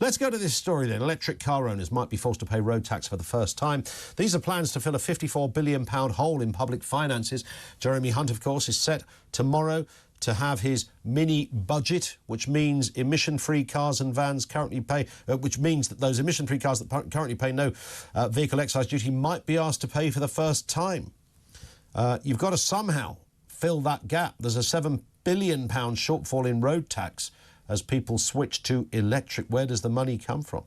Let's go to this story then. Electric car owners might be forced to pay road tax for the first time. These are plans to fill a £54 billion hole in public finances. Jeremy Hunt, of course, is set tomorrow to have his mini budget, which means emission-free cars and vans currently pay, which means that those emission-free cars that currently pay no vehicle excise duty might be asked to pay for the first time. You've got to somehow fill that gap. There's a £7 billion shortfall in road tax as people switch to electric. Where does the money come from?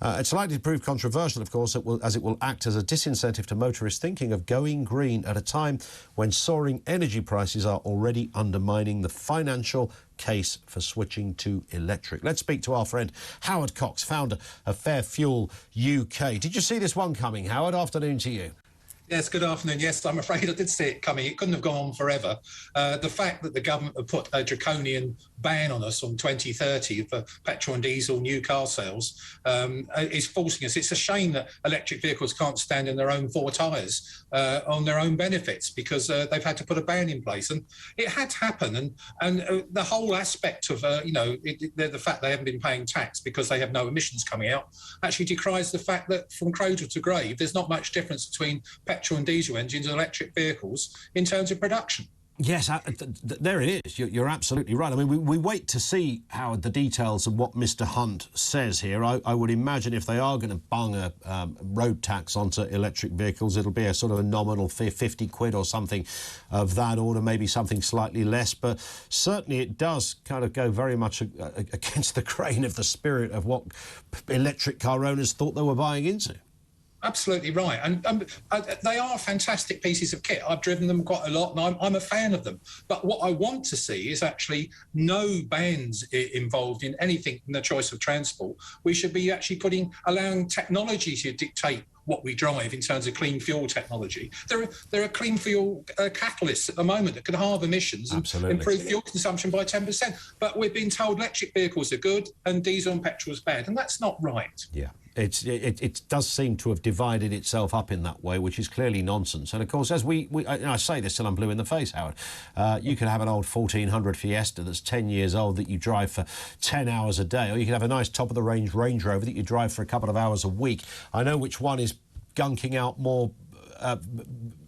It's likely to prove controversial, of course, as it will act as a disincentive to motorists thinking of going green at a time when soaring energy prices are already undermining the financial case for switching to electric. Let's speak to our friend Howard Cox, founder of Fair Fuel UK. Did you see this one coming, Howard? Afternoon to you. Yes, good afternoon. Yes, I'm afraid I did see it coming. It couldn't have gone on forever. The fact that the government have put a draconian ban on us on 2030 for petrol and diesel new car sales is forcing us. It's a shame that electric vehicles can't stand in their own four tyres on their own benefits because they've had to put a ban in place. And it had to happen. And the whole aspect of, the fact they haven't been paying tax because they have no emissions coming out actually decries the fact that from cradle to grave, there's not much difference between petrol and diesel engines and electric vehicles in terms of production. Yes, there it is. You're absolutely right. I mean, we wait to see, Howard, the details of what Mr Hunt says here. I would imagine if they are going to bung a road tax onto electric vehicles, it'll be a sort of a nominal 50 quid or something of that order, maybe something slightly less. But certainly it does kind of go very much against the grain of the spirit of what electric car owners thought they were buying into. Absolutely right. And they are fantastic pieces of kit. I've driven them quite a lot and I'm a fan of them. But what I want to see is actually no bans involved in anything in the choice of transport. We should be actually allowing technology to dictate what we drive in terms of clean fuel technology. There are clean fuel catalysts at the moment that can halve emissions and improve fuel consumption by 10%. But we've been told electric vehicles are good and diesel and petrol is bad, and that's not right. Yeah. It does seem to have divided itself up in that way, which is clearly nonsense. And, of course, as I say this till I'm blue in the face, Howard, you could have an old 1400 Fiesta that's 10 years old that you drive for 10 hours a day, or you could have a nice top-of-the-range Range Rover that you drive for a couple of hours a week. I know which one is gunking out more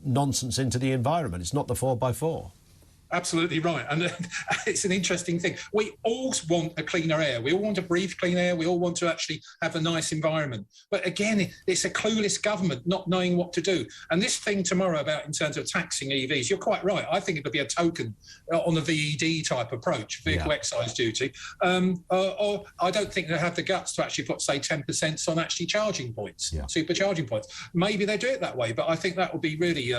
nonsense into the environment. It's not the 4x4. Absolutely right. And it's an interesting thing. We all want a cleaner air. We all want to breathe clean air. We all want to actually have a nice environment. But again, it's a clueless government not knowing what to do. And this thing tomorrow about in terms of taxing EVs, you're quite right. I think it'll be a token on the VED type approach, vehicle excise duty. Or I don't think they'll have the guts to actually put, say, 10% on actually charging points, supercharging points. Maybe they do it that way, but I think that would be really,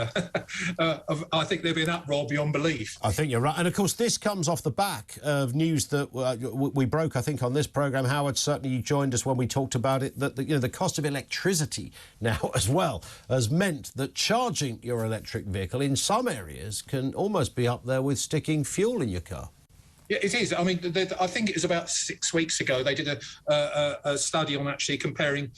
I think there'll be an uproar beyond belief. I think you're right. And, of course, this comes off the back of news that we broke, I think, on this programme. Howard, certainly you joined us when we talked about it, that the cost of electricity now as well has meant that charging your electric vehicle in some areas can almost be up there with sticking fuel in your car. Yeah, it is. I mean, I think it was about 6 weeks ago they did a study on actually comparing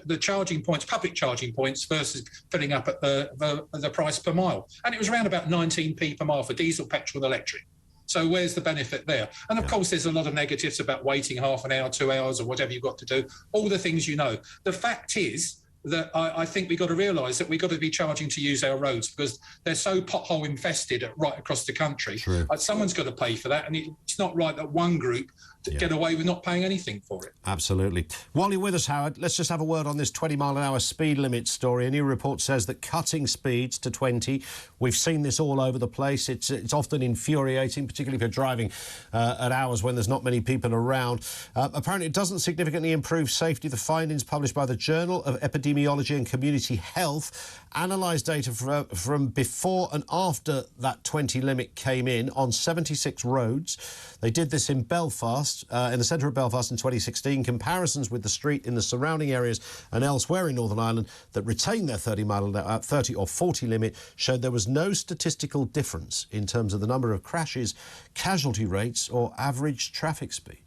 the charging points, public charging points, versus filling up at the price per mile. And it was around about 19p per mile for diesel, petrol and electric. So where's the benefit there? And, of course, there's a lot of negatives about waiting half an hour, 2 hours or whatever you've got to do, all the things you know. The fact is that I think we've got to realise that we've got to be charging to use our roads because they're so pothole infested right across the country. True. Someone's got to pay for that, and it's not right that one group get away with not paying anything for it. Absolutely. While you're with us, Howard, let's just have a word on this 20-mile-an-hour speed limit story. A new report says that cutting speeds to 20, we've seen this all over the place. It's often infuriating, particularly if you're driving at hours when there's not many people around. Apparently, it doesn't significantly improve safety. The findings published by the Journal of Epidemiology and Community Health analysed data from before and after that 20 limit came in on 76 roads. They did this in Belfast, in the centre of Belfast in 2016. Comparisons with the street in the surrounding areas and elsewhere in Northern Ireland that retained their 30 or 40 limit showed there was no statistical difference in terms of the number of crashes, casualty rates or average traffic speed.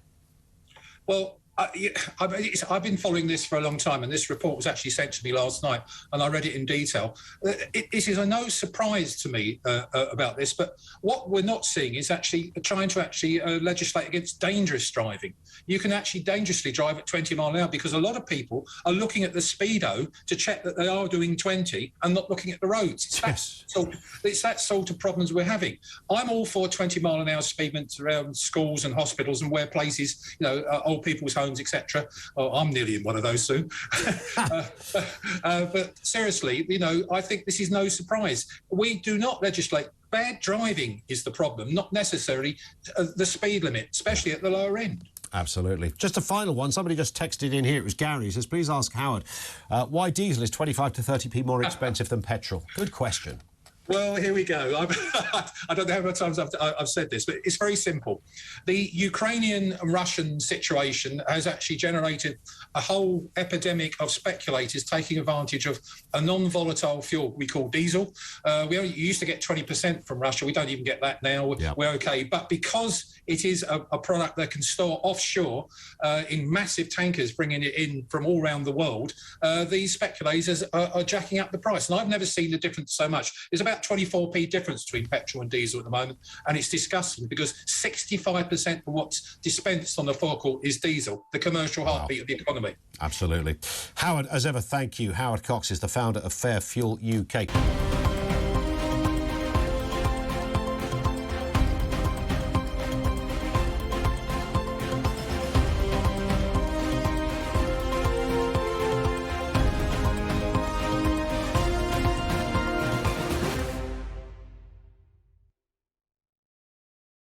Well, I've been following this for a long time, and this report was actually sent to me last night, and I read it in detail. It is no surprise to me about this, but what we're not seeing is actually trying to legislate against dangerous driving. You can actually dangerously drive at 20 miles an hour because a lot of people are looking at the speedo to check that they are doing 20 and not looking at the roads. It's that sort of problems we're having. I'm all for 20 mile an hour speed limits around schools and hospitals and where places, old people's homes, etc. Oh, I'm nearly in one of those soon. But seriously, I think this is no surprise. We do not legislate. Bad driving is the problem, not necessarily the speed limit, especially at the lower end. Absolutely. Just a final one. Somebody just texted in here. It was Gary. He says, please ask Howard why diesel is 25 to 30p more expensive than petrol. Good question. Well, here we go. I don't know how many times I've said this, but it's very simple. The Ukrainian and Russian situation has actually generated a whole epidemic of speculators taking advantage of a non-volatile fuel we call diesel. We used to get 20% from Russia. We don't even get that now. Yeah. We're okay. But because it is a product that can store offshore in massive tankers, bringing it in from all around the world, these speculators are jacking up the price. And I've never seen the difference so much. It's about 24p difference between petrol and diesel at the moment, and it's disgusting because 65% of what's dispensed on the forecourt is diesel, the commercial heartbeat of the economy. Absolutely. Howard, as ever, thank you. Howard Cox is the founder of Fair Fuel UK.